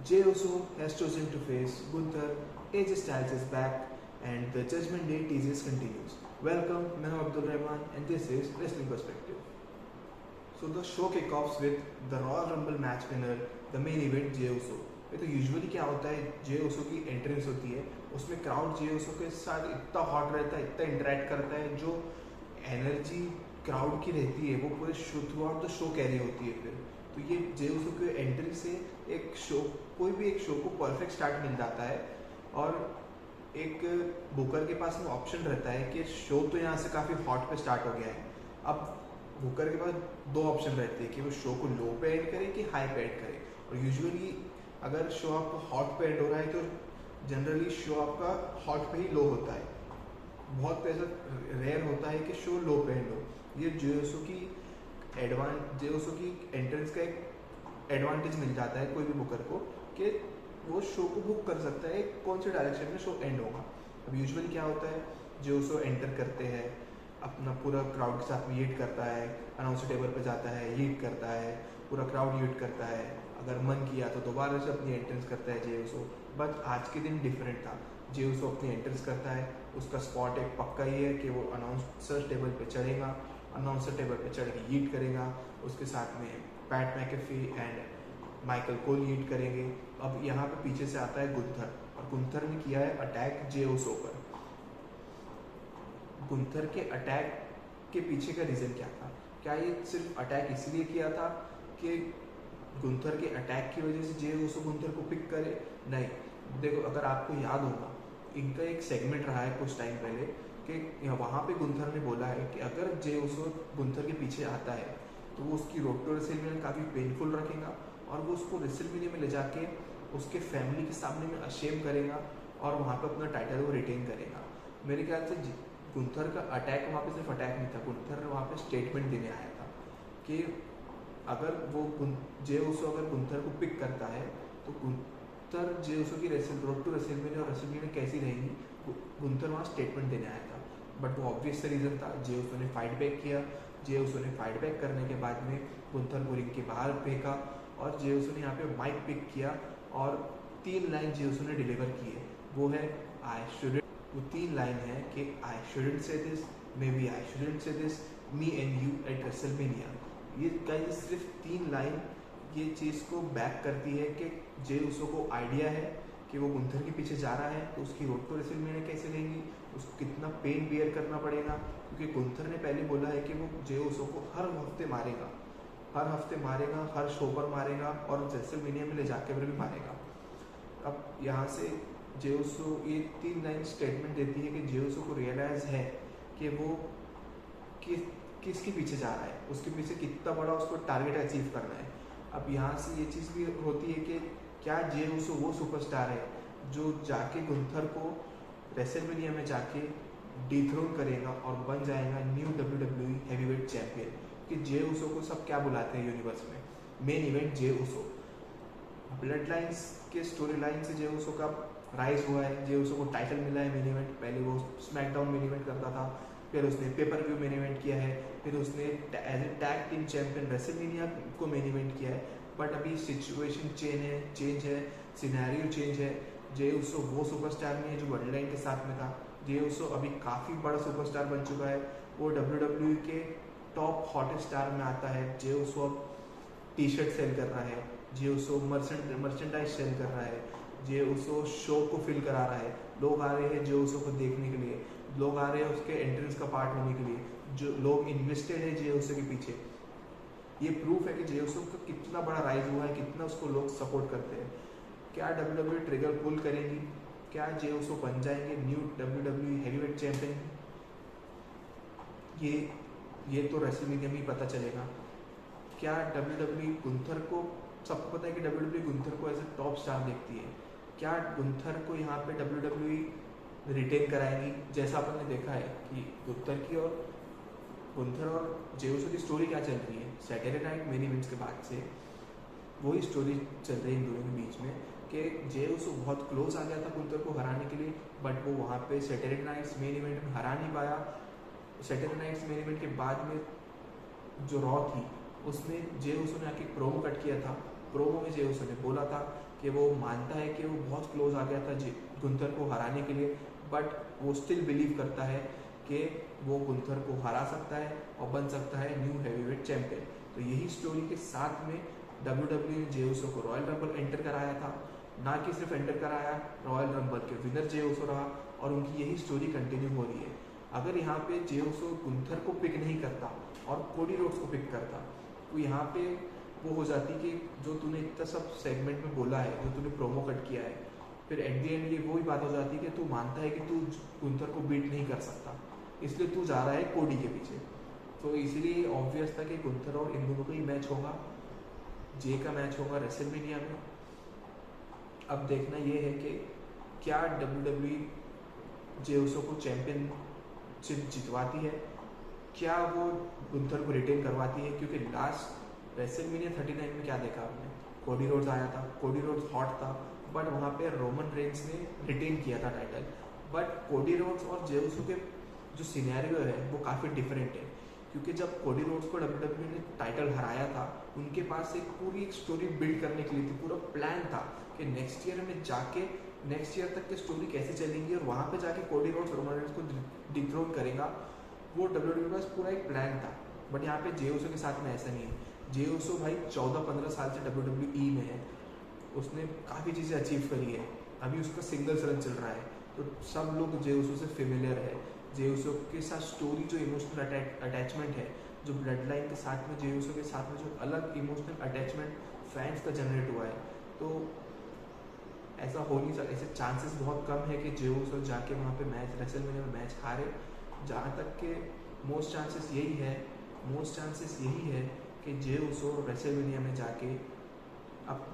Jey Uso has chosen to face Gunther, AJ Styles is back, and the Judgment Day teases continues. Welcome, मैं हूं Abdul Rahman and this is Wrestling Perspective. So the show kickoffs with the Royal Rumble match winner, the main event Jey Uso. ये तो usually क्या होता है, Jey ओसो की entrance होती है, उसमें क्राउड जे ओसो के साथ इतना हॉट रहता है, इतना इंटरेक्ट करता है, जो एनर्जी क्राउड की रहती है वो पूरे show through out the show carry होती है। फिर तो ये जे ओसो की एंट्री से एक शो, कोई भी एक शो को परफेक्ट स्टार्ट मिल जाता है। और एक बुकर के पास में ऑप्शन रहता है कि शो तो यहाँ से काफ़ी हॉट पे स्टार्ट हो गया है, अब बुकर के पास दो ऑप्शन रहते हैं कि वो शो को लो पे एंड करे कि हाई पे एंड करे। और यूजुअली अगर शो आपका हॉट पे एंड हो रहा है तो जनरली शो आपका हॉट पे ही लो होता है, बहुत ऐसा रेयर होता है कि शो लो पे एंड हो। ये जे ओसो की एंट्रेंस का एक एडवांटेज मिल जाता है कोई भी बुकर को कि वो शो को बुक कर सकता है कौन से डायरेक्शन में शो एंड होगा। अब यूजुअली क्या होता है, जे ओसो एंटर करते हैं, अपना पूरा क्राउड के साथ में हीट करता है, अनाउंसर टेबल पर जाता है, हीट करता है, पूरा क्राउड हीट करता है, अगर मन किया तो दोबारा से अपनी एंट्रेंस करता है जे ओसो। बट आज के दिन डिफरेंट था, जे ओसो अपनी एंट्रेंस करता है, उसका स्पॉट एक पक्का ही है कि वो अनाउंसर टेबल पे चढ़ेगा, अनाउंसर टेबल पे चढ़ के हीट करेगा, उसके साथ में PAT McAfee and Michael Cole heat करेंगे। अब यहाँ पे पीछे से आता है गुंथर, और गुंथर ने किया है अटैक जे ओसो पर। गुंथर के अटैक के पीछे का रीज़न क्या था? क्या ये सिर्फ अटैक इसलिए किया था कि गुंथर के अटैक की वजह से जे ओसो गुंथर को पिक करे? नहीं, देखो अगर आपको याद होगा, इनका एक सेगमेंट रहा है कुछ टाइम पहले कि वहाँ पे गुंथर ने बोला है कि अगर जे ओसो गुंथर के पीछे आता है तो वो उसकी रोड टू रेसलमेनिया काफ़ी पेनफुल रखेगा, और वो उसको रेसलमेनिया में ले जाके उसके फैमिली के सामने में अशेम करेगा, और वहाँ पे अपना टाइटल वो रिटेन करेगा। मेरे ख्याल से गुंथर का अटैक वहाँ पे सिर्फ अटैक नहीं था, गुंथर वहाँ पे स्टेटमेंट देने आया था कि अगर वो जे ओसो अगर गुंथर को पिक करता है तो गुंथर जे ओसो की रोड टू रेसलमेनिया और रेसलमेनिया कैसी रहेगी, गुंथर वहाँ स्टेटमेंट देने आया था। बट वो ऑब्वियस रीज़न था, जे ओसो ने फाइट बैक किया, जे ओसो ने फाइट बैक करने के बाद में गुंथर को रिंग के बाहर फेंका, और जे ओसो ने यहाँ पे माइक पिक किया और 3 लाइन जे ओसो ने डिलीवर की है। वो है आई शुडंट, वो 3 लाइन है कि I shouldn't say this, maybe I shouldn't say this, me and you at WrestleMania. ये सिर्फ 3 लाइन ये चीज़ को बैक करती है कि जे ओसो को आइडिया है कि वो गुंथर के पीछे जा रहा है तो उसकी रोड टू रेसलमेनिया कैसे रहेंगी, उसको कितना पेन बियर करना पड़ेगा, क्योंकि गुंथर ने पहले बोला है कि वो जे ओसो को हर हफ्ते मारेगा, हर शो पर मारेगा, और रेसलमेनिया में ले जाके भी मारेगा। अब यहाँ से जे ओसो ये 3 लाइन स्टेटमेंट देती है कि जे ओसो को रियलाइज़ है कि वो किसके पीछे जा रहा है, उसके पीछे कितना बड़ा उसको टारगेट अचीव करना है। अब यहाँ से ये चीज़ भी होती है कि क्या जे ओसो वो सुपरस्टार है जो जाके गुंथर को रेसलमेनिया में जाके डिथ्रोन करेगा और बन जाएगा न्यू WWE हैवीवेट चैंपियन। कि जे ओसो को सब क्या बुलाते हैं यूनिवर्स में, मेन इवेंट जे ओसो। ब्लड लाइन्स के स्टोरी लाइन से जे ओसो का राइज हुआ है, जे ओसो को टाइटल मिला है मेन इवेंट। पहले वो स्मैकडाउन मेन इवेंट करता था, फिर उसने पेपर व्यू मेन इवेंट किया है, फिर उसने as a tag team champion WrestleMania को मेन इवेंट किया है। बट अभी सिचुएशन चेंज है, सिनेरियो चेंज है। जे ओसो वो सुपरस्टार नहीं है जो ब्लड लाइन के साथ में था। जे ओसो अभी काफ़ी बड़ा सुपरस्टार बन चुका है, वो WWE के टॉप हॉटेस्ट स्टार में आता है। जे ओसो अब टी शर्ट सेल कर रहा है, जे ओसो मर्चेंडाइज सेल कर रहा है, जे ओसो शो को फिल करा रहा है। लोग आ रहे हैं जे ओसो को देखने के लिए, लोग आ रहे हैं उसके एंट्रेंस का पार्ट होने के लिए, जो लोग इन्वेस्टेड है जे ओसो के पीछे। ये प्रूफ है कि जे ओसो का कितना बड़ा राइज हुआ है, कितना उसको लोग सपोर्ट करते हैं। क्या WWE ट्रिगर पुल करेंगी? क्या जे ओसो बन जाएंगे न्यू WWE हैवीवेट चैंपियन? ये तो रेसलमेनिया में ही पता चलेगा। क्या WWE गुंथर को, सबको पता है कि WWE गुंथर को एज ए टॉप स्टार देखती है, क्या गुंथर को यहाँ पे WWE रिटेन कराएंगी? जैसा अपन ने देखा है कि गुंथर और जे ओसो की स्टोरी क्या चल रही है, सैटरडे नाइट मेन इवेंट्स के बाद से वही स्टोरी चल रही है इन दोनों के बीच में कि जे ओसो बहुत क्लोज आ गया था गुंथर को हराने के लिए, बट वो वहाँ पे सैटरडे नाइट्स मेन इवेंट में हरा नहीं पाया। सैटरडे नाइट्स मेन इवेंट के बाद में जो रॉ थी उसमें जे ओसो ने आके प्रोमो कट किया था प्रोमो में जे उसो ने बोला था कि वो मानता है कि वो बहुत क्लोज आ गया था गुंथर को हराने के लिए, बट वो स्टिल बिलीव करता है कि वो गुंथर को हरा सकता है और बन सकता है न्यू हैवीवेट चैंपियन। तो यही स्टोरी के साथ में WWE ने जे उसो को रॉयल रंबल एंटर कराया था, ना कि सिर्फ एंटर कराया, रॉयल रंबल के विनर जे उसो रहा और उनकी यही स्टोरी कंटिन्यू हो रही है। अगर यहाँ पे जे उसो गुंथर को पिक नहीं करता और कोडी रोड्स को पिक करता, तो यहाँ पे वो हो जाती कि जो तूने इतना सब सेगमेंट में बोला है, जो तूने प्रोमो कट किया है, फिर एट द एंड ये वही बात हो जाती है कि तू मानता है कि तू गुंथर को बीट नहीं कर सकता, इसलिए तू जा रहा है कोडी के पीछे। तो इसीलिए ऑब्वियस था कि गुंथर और इन दोनों का ही मैच होगा, जे का मैच होगा रेसलमेनिया में। अब देखना ये है कि क्या WWE जे उसो को चैंपियनशिप जितवाती है, क्या वो गुंथर को रिटेन करवाती है, क्योंकि लास्ट रेसलमेनिया 39 में क्या देखा आपने, कोडी रोड्स आया था, कोडी रोड्स हॉट था, बट वहाँ पे रोमन रेंस ने रिटेन किया था टाइटल। बट कोडी रोड्स और जे उसो के जो सिनेरियो है वो काफ़ी डिफरेंट है, क्योंकि जब कोडी रोड्स को WWE ने टाइटल हराया था, उनके पास एक पूरी एक स्टोरी बिल्ड करने के लिए थी, पूरा प्लान था कि नेक्स्ट ईयर में जाके नेक्स्ट ईयर तक की स्टोरी कैसे चलेंगी और वहाँ पे जाके कोडी रोड्स रोमन रेंस को डिथ्रोन करेगा। वो WWE के पास पूरा एक प्लान था। बट यहाँ पे जे उसो के साथ में ऐसा नहीं है। जे उसो भाई 14-15 साल से WWE में है, उसने काफ़ी चीज़ें अचीव करी है, अभी उसका सिंगल्स रन चल रहा है, तो सब लोग जे उसो से फेमिलियर है। जे उसो के साथ स्टोरी जो इमोशनल अटैचमेंट है, जो ब्लड लाइन के साथ में जे उसो के साथ में जो अलग इमोशनल अटैचमेंट फैंस का जनरेट हुआ है, तो ऐसा हो नहीं सकता, ऐसे चांसेस बहुत कम है कि जे उसो जाके वहाँ पे मैच रेसलमेनिया में मैच हारे। जहाँ तक के मोस्ट चांसेस यही है कि जे उसो रेसलमेनिया में जाके अब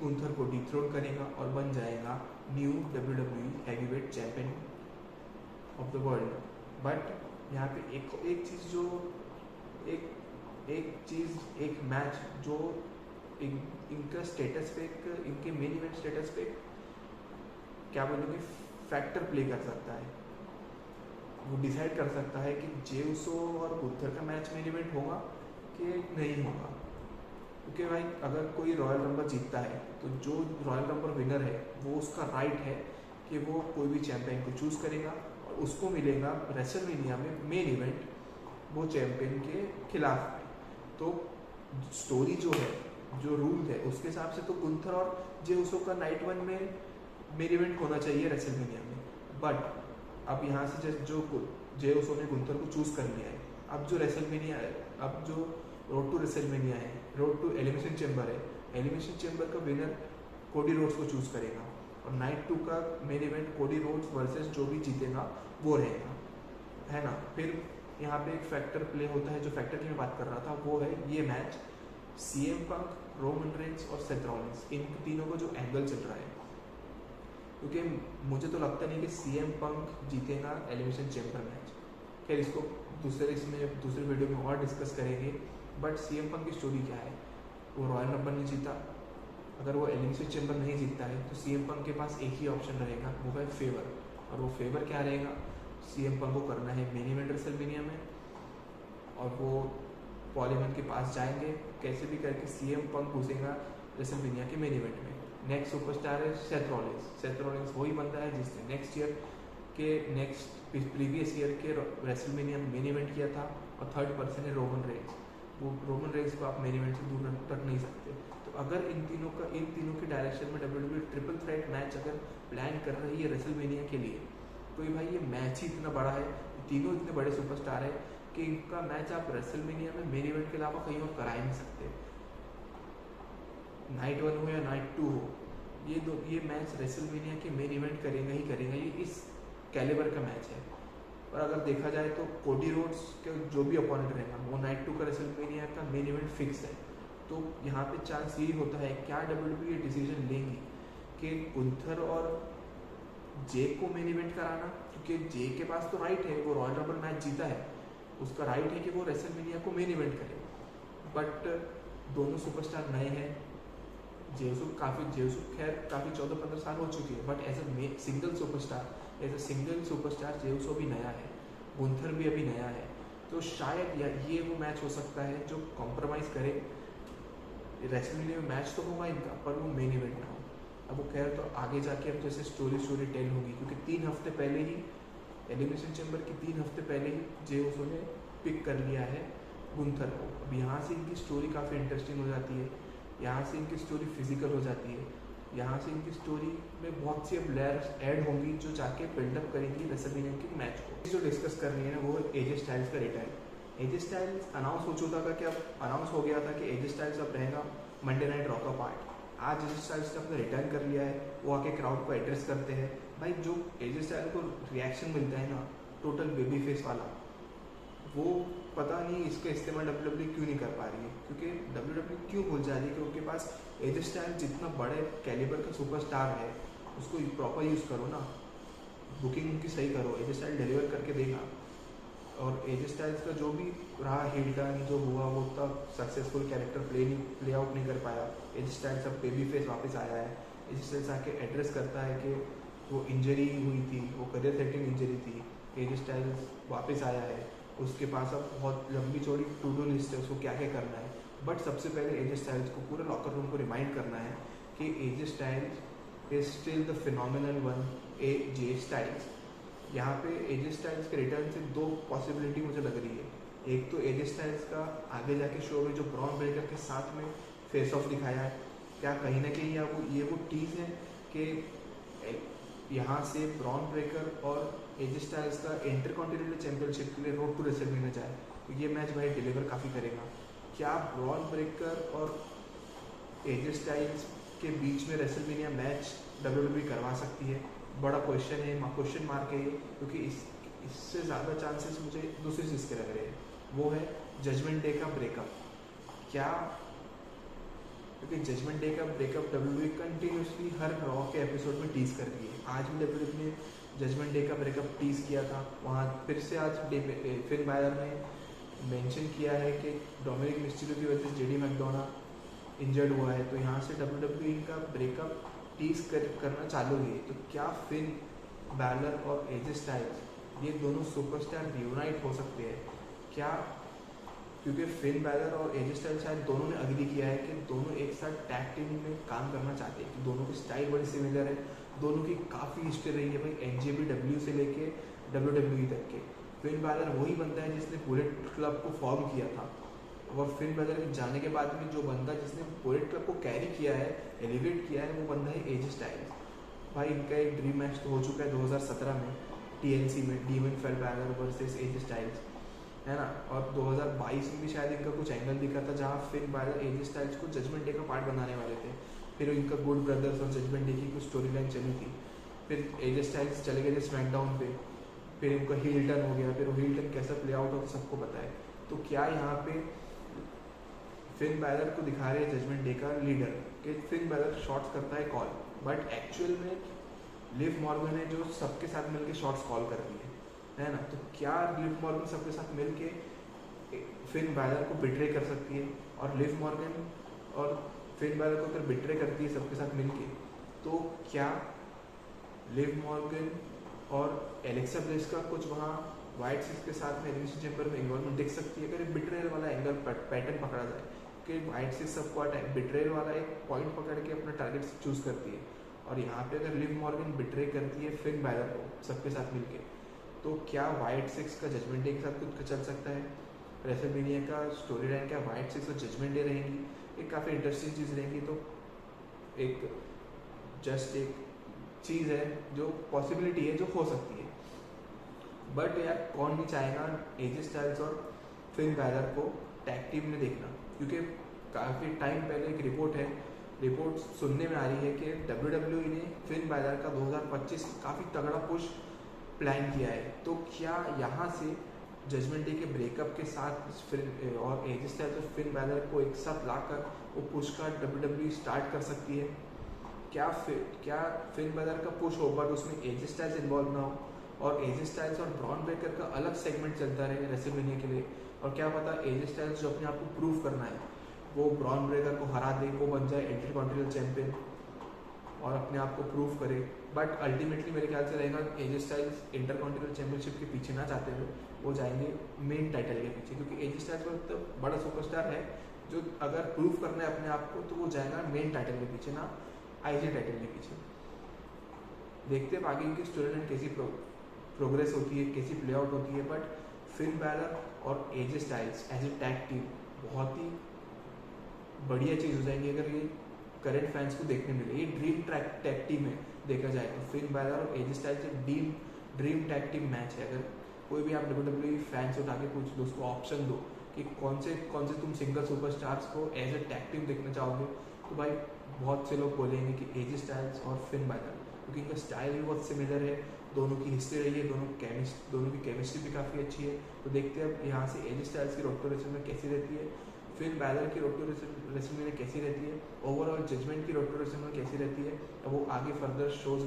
गुंथर को डिथ्रोन करेगा और बन जाएगा new WWE heavyweight champion of the world. But यहाँ पे एक मैच जो इनका स्टेटस पे, इनके मेन इवेंट स्टेटस पे क्या बोलेंगे फैक्टर प्ले कर सकता है, वो डिसाइड कर सकता है कि जे उसो और गुंथर का मैच मेन इवेंट होगा कि नहीं होगा। क्योंकि भाई अगर कोई रॉयल रंबल जीतता है तो जो रॉयल रंबल विनर है वो उसका राइट है कि वो कोई भी चैंपियन को चूज़ करेगा और उसको मिलेगा रेसलमेनिया में मेन इवेंट वो चैंपियन के खिलाफ में। तो स्टोरी जो है, जो रूल है, उसके हिसाब से तो गुंथर और जे उसो का नाइट 1 में मेन इवेंट होना चाहिए रेसलमेनिया में। बट अब यहाँ से जो जे उसो ने गुंथर को चूज़ कर लिया है, अब जो रेसलमेनिया है, अब जो रोड टू रेसलमेनिया है, रोड टू एलिमिनेशन चैम्बर है, एलिमिनेशन चैम्बर का विनर कोडी रोड्स को चूज़ करेगा और नाइट 2 का main event Cody Rhodes versus जो भी जीतेगा वो रहेगा, है ना। फिर यहाँ पे एक फैक्टर प्ले होता है, जो फैक्टर की मैं बात कर रहा था वो है ये मैच CM पंक, रोमन रेंस और सेथ रॉलिंस, इन तीनों का जो एंगल चल रहा है, क्योंकि मुझे तो लगता नहीं कि CM पंक जीतेगा एलिमिनेशन चैम्बर मैच। खैर इसको दूसरे वीडियो में और डिस्कस करेंगे। बट CM पंक की स्टोरी क्या है, वो रॉयल रंबल नहीं जीता, अगर वो एलिमिनेशन चैम्बर नहीं जीतता है तो CM पंक के पास एक ही ऑप्शन रहेगा, वो है फेवर। और वो फेवर क्या रहेगा, CM पंक को करना है मेन इवेंट रेसलमेनिया में और वो पॉल हेमन के पास जाएंगे, कैसे भी करके CM पंक घुसेगा रेसलमेनिया के मेन इवेंट में। नेक्स्ट सुपरस्टार है सेथ रॉलिंस वही बंदा है जिसने प्रीवियस ईयर के रेसलमेनिया में मेन इवेंट किया था। और थर्ड पर्सन है रोमन रेंस, वो रोमन रेंस को आप मेन इवेंट से दूर रख नहीं सकते। तो अगर इन तीनों के डायरेक्शन में WWE ट्रिपल थ्रेट मैच अगर प्लान कर रही है रेसलमेनिया के लिए, तो भाई ये मैच ही इतना बड़ा है, तीनों इतने बड़े सुपरस्टार है कि इनका मैच आप रेसलमेनिया में मेन इवेंट के अलावा कहीं और करा ही नहीं सकते। नाइट 1 हो या नाइट 2 हो, ये मैच रेसलमेनिया के मेन इवेंट करेगा ही करेगा, ये इस कैलिबर का मैच है। और अगर देखा जाए तो कोडी रोड्स के जो भी अपोनेंट रहेगा वो नाइट 2 का रेसलमेनिया का मेन इवेंट फिक्स है। तो यहाँ पे चांस यही होता है, क्या WWE ये डिसीजन लेंगी कि गुंथर और जे को मेन इवेंट कराना, क्योंकि जे के पास तो राइट है, वो रॉयल रंबल मैच जीता है, उसका राइट है कि वो रेसलमेनिया को मेन इवेंट करे। बट दोनों सुपरस्टार नए हैं, जेसु खैर काफ़ी 14-15 साल हो चुकी है, but as a single superstar जेसु भी नया है, गुंथर भी अभी नया है। तो शायद ये वो मैच हो सकता है जो कॉम्प्रोमाइज़ करे रेसलमेनिया में मैच तो होगा इनका, पर वो मेन इवेंट ना हो। अब वो कह रहे तो आगे जाके अब जैसे स्टोरी टेल होगी, क्योंकि 3 हफ्ते पहले ही एलिमिनेशन चैम्बर की 3 हफ्ते पहले ही जे उसो ने पिक कर लिया है गुंथर को। अब यहाँ से इनकी स्टोरी काफ़ी इंटरेस्टिंग हो जाती है, यहाँ से इनकी स्टोरी फिजिकल हो जाती है, यहाँ से इनकी स्टोरी में बहुत सी अब लेयर्स ऐड होंगी जो जाके बिल्डअप करेंगी रेसलमेनिया के मैच को। जो डिस्कस करनी है ना वो एजे स्टाइल्स का रिटायर। एजे स्टाइल्स अनाउंस हो चुका था कि अब अनाउंस हो गया था कि एजे स्टाइल्स अब रहेगा मंडे नाइट रॉ का पार्ट। आज एजे स्टाइल्स ने अपना रिटर्न कर लिया है, वो आके क्राउड को एड्रेस करते हैं। भाई जो एजे स्टाइल को रिएक्शन मिलता है ना टोटल बेबी फेस वाला, वो पता नहीं इसका इस्तेमाल डब्ल्यूडब्ल्यू क्यों नहीं कर पा रही है, क्योंकि डब्ल्यूडब्ल्यू क्यों भूल जा रही है कि उनके पास एजे स्टाइल जितना बड़े कैलिबर का सुपरस्टार है, उसको प्रॉपर यूज़ करो ना, बुकिंग उनकी सही करो, एजे स्टाइल डिलीवर करके देगा। और एजे स्टाइल्स का जो भी रहा हिल टर्न जो हुआ वो तब सक्सेसफुल कैरेक्टर प्ले आउट नहीं कर पाया। एजे स्टाइल्स अब बेबी फेस वापस आया है, एजे स्टाइल्स आके एड्रेस करता है कि वो इंजरी हुई थी, वो करियर थ्रेटनिंग इंजरी थी, एजे स्टाइल्स वापस आया है, उसके पास अब बहुत लंबी चौड़ी टू डू लिस्ट है, उसको क्या क्या करना है। बट सबसे पहले एजे स्टाइल्स को पूरे लॉकर रूम को रिमाइंड करना है कि AJ Styles is still the phenomenal one AJ Styles. यहाँ पे एजे स्टाइल्स के रिटर्न से 2 पॉसिबिलिटी मुझे लग रही है। एक तो एजे स्टाइल्स का आगे जाके शो में जो ब्रॉन ब्रेकर के साथ में फेस ऑफ दिखाया है, क्या कहीं ना कहीं ये वो टीज है कि यहाँ से ब्रॉन ब्रेकर और एजे स्टाइल्स का इंटरकॉन्टिनेंटल चैंपियनशिप के लिए रोड टू रेसलमेनिया जाए, तो ये मैच भाई डिलीवर काफ़ी करेगा। क्या ब्रॉन ब्रेकर और एजे स्टाइल्स के बीच में रेसलमेनिया मैच डब्ल्यूडब्ल्यूई करवा सकती है? बड़ा क्वेश्चन है, क्वेश्चन मार्क है, क्योंकि इससे ज़्यादा चांसेस मुझे दूसरी चीज़ के लग रहे हैं, वो है जजमेंट डे का ब्रेकअप। क्या क्योंकि जजमेंट डे का ब्रेकअप डब्ल्यूडब्ल्यूई कंटिन्यूसली हर रॉ के एपिसोड में टीज कर रही है। आज भी डब्ल्यूडब्ल्यूई ने जजमेंट डे का ब्रेकअप टीज किया था, वहाँ फिर से आज फिन बायर ने मेंशन किया है कि डोमिनिक मिस्टीरियो की वजह से जेडी मैकडोनाल्ड इंजर्ड हुआ है, तो यहाँ से डब्ल्यूडब्ल्यूई का ब्रेकअप टीज करना चालू है। तो क्या फिन बैलर और एजे स्टाइल्स ये दोनों सुपरस्टार रियूनाइट हो सकते हैं क्या? क्योंकि फिन बैलर और एजे स्टाइल्स शायद दोनों ने अग्री किया है कि दोनों एक साथ टैग टीम में काम करना चाहते हैं, कि दोनों की स्टाइल बड़ी सिमिलर है, दोनों की काफ़ी हिस्ट्री रही है भाई एनजेबीडब्ल्यू से लेके डब्ल्यूडब्ल्यूई तक के। फिन बैलर वही बंदा है जिसने बुलेट क्लब को फॉर्म किया था, और फिन बैलर के जाने के बाद में जो बंदा जिसने बुलेट क्लब को कैरी किया है, एलिवेट किया है, वो बंदा है एजे स्टाइल्स। भाई इनका एक ड्रीम मैच तो हो चुका है 2017 में टीएनसी में, demon fail Balor versus AJ Styles, है ना। और 2022 में भी शायद इनका कुछ एंगल दिखा था जहाँ फिन बैलर एजे स्टाइल्स को जजमेंट डे का पार्ट बनाने वाले थे। फिर इनका गुड ब्रदर्स और जजमेंट डे की कुछ स्टोरी लाइन चली थी, फिर एजे स्टाइल्स चले गए थे स्मैकडाउन पे, फिर इनका हील टर्न हो गया, फिर वो हील टर्न कैसा प्ले आउट होता सबको पता है। तो क्या यहाँ पे फिन बैलर को दिखा रहे हैं जजमेंट डे का लीडर कि फिन बैलर शॉट्स करता है कॉल, बट एक्चुअल में लिव मॉर्गन है जो सबके साथ मिलके शॉट्स कॉल कर रही है ना। तो क्या लिव मॉर्गन सबके साथ मिलके फिन बैलर को बिट्रे कर सकती है? और लिव मॉर्गन और फिन बैलर को अगर बिट्रे करती है सबके साथ मिलके, तो क्या लिव मॉर्गन और एलेक्सा ब्लिस का कुछ वहाँ वाइट सिक्स के साथ में एलिमिनेशन चैम्बर में इन्वॉल्वमेंट दिख सकती है? अगर बिट्रेयल वाला एंगल पैटर्न पकड़ा जाए कि वाइट सिक्स सबको बिट्रेयल वाला एक पॉइंट पकड़ के अपना टारगेट चूज करती है, और यहाँ पे अगर लिव मॉर्गन बिट्रे करती है फिन बैलर को सबके साथ मिलके, तो क्या वाइट सिक्स का जजमेंट डे के साथ कुछ चल सकता है? रेसलमेनिया का स्टोरी लाइन क्या वाइट सिक्स और जजमेंट डे रहेंगी? एक काफ़ी इंटरेस्टिंग चीज़ रहेंगी। तो एक जस्ट एक चीज़ है जो पॉसिबिलिटी है जो हो सकती है, बट यार कौन नहीं चाहेगा एजे स्टाइल्स और फिन बैलर को टैग टीम में देखना, क्योंकि काफ़ी टाइम पहले एक रिपोर्ट सुनने में आ रही है कि डब्ल्यूडब्ल्यूई ने फिन बैलर का 2025 काफ़ी तगड़ा पुश प्लान किया है। तो क्या यहाँ से जजमेंट डे के ब्रेकअप के साथ फिर और एजे स्टाइल्स और फिन बैलर को एक साथ लाकर वो पुश का डब्ल्यूडब्ल्यूई स्टार्ट कर सकती है? क्या फिन बैलर का पुश हो बट उसमें एजे स्टाइल्स इन्वॉल्व ना हो, और एजे स्टाइल्स और ब्रॉन ब्रेकर का अलग सेगमेंट चलता रहे रेसलमेनिया के लिए, और क्या पता एजे स्टाइल्स जो अपने आप को प्रूव करना है वो ब्रॉन ब्रेकर को हरा दे, वो बन जाए इंटरकॉन्टिनेंटल चैंपियन और अपने आप को प्रूव करे। बट अल्टीमेटली मेरे ख्याल से रहेगा एजे स्टाइल्स इंटरकॉन्टिनेंटल चैंपियनशिप के पीछे ना जाते हुए वो जाएंगे मेन टाइटल के पीछे, क्योंकि एजे स्टाइल्स तो बड़ा सुपरस्टार है जो अगर प्रूव करना है अपने आप को तो वो जाएगा मेन टाइटल के पीछे, ना आईजी टाइटल के पीछे। देखते हैं आगे की स्टोरी लाइन कैसी प्रोग्रेस होती है, कैसी प्ले आउट होती है। बट फिन बैलर और AJ Styles as a tag team बहुत ही बढ़िया चीज़ हो जाएंगी अगर ये करंट फैंस को देखने मिले। ये ड्रीम टैग टीम है देखा जाए तो। फिन बैलर और एजे स्टाइल्स एक ड्रीम टैग टीम मैच है। अगर कोई भी आप WWE फैंस उठा के पूछ लो, उसको ऑप्शन दो कि कौन से तुम सिंगल सुपरस्टार्स को एज ए टैग टीम देखना चाहोगे, तो भाई बहुत से लोग बोलेंगे कि एजे स्टाइल्स और फिन बैलर, क्योंकि इनका स्टाइल भी बहुत सिमिलर है, दोनों की हिस्ट्री रही है, दोनों की केमिस्ट्री भी काफ़ी अच्छी है। तो देखते हैं अब यहाँ से एजे स्टाइल्स की रोड टू रेसलमेनिया में कैसी रहती है, फिन बैलर की रोड टू रेसलमेनिया में कैसी रहती है, ओवरऑल जजमेंट की रोड टू रेसलमेनिया में कैसी रहती है। अब वो आगे फर्दर शोज